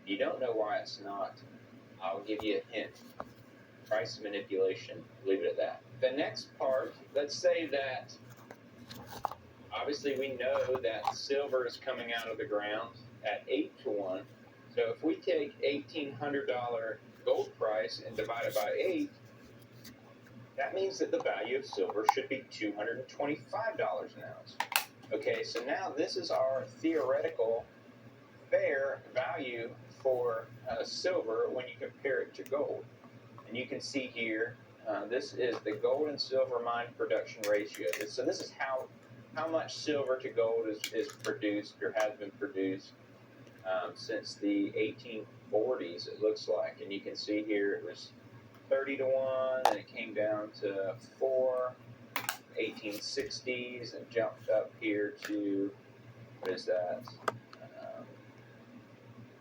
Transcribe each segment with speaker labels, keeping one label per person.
Speaker 1: you don't know why it's not, I'll give you a hint. Price manipulation, leave it at that. The next part, let's say that obviously we know that silver is coming out of the ground at 8 to 1. So if we take $1,800 gold price and divide it by 8, that means that the value of silver should be $225 an ounce. Okay, so now this is our theoretical fair value for silver when you compare it to gold. And you can see here, this is the gold and silver mine production ratio. So this is how much silver to gold is produced or has been produced since the 1840s, it looks like. And you can see here it was 30 to 1, and it came down to 4, 1860s, and jumped up here to, what is that,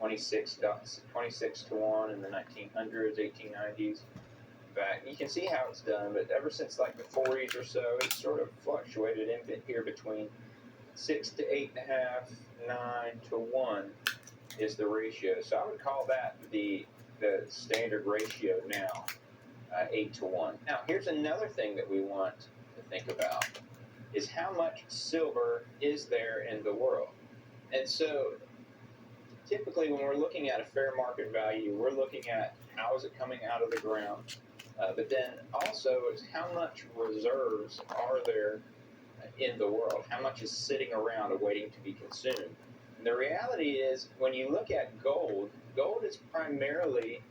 Speaker 1: 26 to 1 in the 1900s, 1890s. Back, you can see how it's done, but ever since like the 40s or so, it's sort of fluctuated in here between 6 to 8.5, 9 to 1 is the ratio. So I would call that the standard ratio now, 8 to 1. Now, here's another thing that we want to think about, is how much silver is there in the world. And so typically when we're looking at a fair market value, we're looking at how is it coming out of the ground, but then also is how much reserves are there in the world, how much is sitting around awaiting to be consumed. And the reality is, when you look at gold, gold is primarily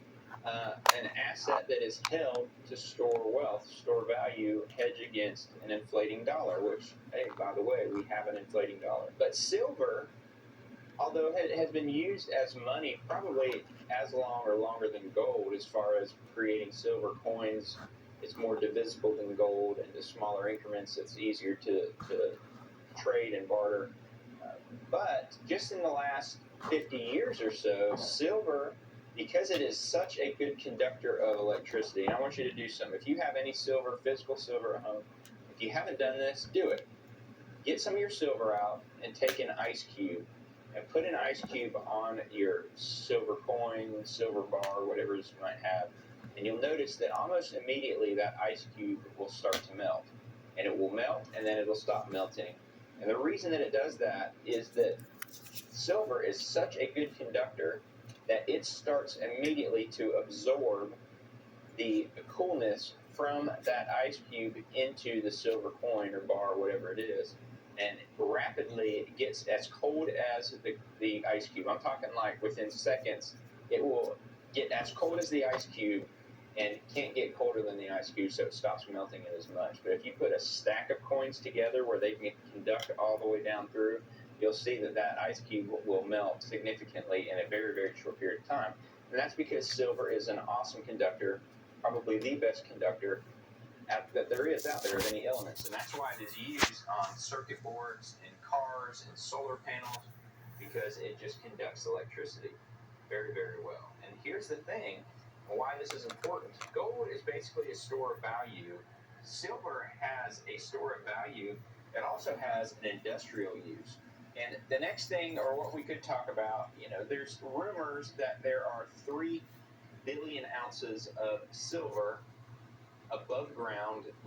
Speaker 1: an asset that is held to store wealth, store value, hedge against an inflating dollar, which, hey, by the way, we have an inflating dollar. But silver, although it has been used as money probably as long or longer than gold as far as creating silver coins, it's more divisible than gold into smaller increments. It's easier to trade and barter. But just in the last 50 years or so, silver, because it is such a good conductor of electricity, and I want you to do something. If you have any silver, physical silver at home, if you haven't done this, do it. Get some of your silver out and take an ice cube and put an ice cube on your silver coin, silver bar, whatever you might have, and you'll notice that almost immediately that ice cube will start to melt. And it will melt, and then it'll stop melting. And the reason that it does that is that silver is such a good conductor that it starts immediately to absorb the coolness from that ice cube into the silver coin or bar, whatever it is. And rapidly it gets as cold as the ice cube. I'm talking like within seconds, it will get as cold as the ice cube, and it can't get colder than the ice cube, so it stops melting it as much. But if you put a stack of coins together where they can conduct all the way down through, you'll see that that ice cube will melt significantly in a very, very short period of time. And that's because silver is an awesome conductor, probably the best conductor that there is out there of any elements. And that's why it is used on circuit boards and cars and solar panels, because it just conducts electricity very, very well. And here's the thing, why this is important. Gold is basically a store of value. Silver has a store of value that also has an industrial use. And the next thing, or what we could talk about, there's rumors that there are 3 billion ounces of silver above ground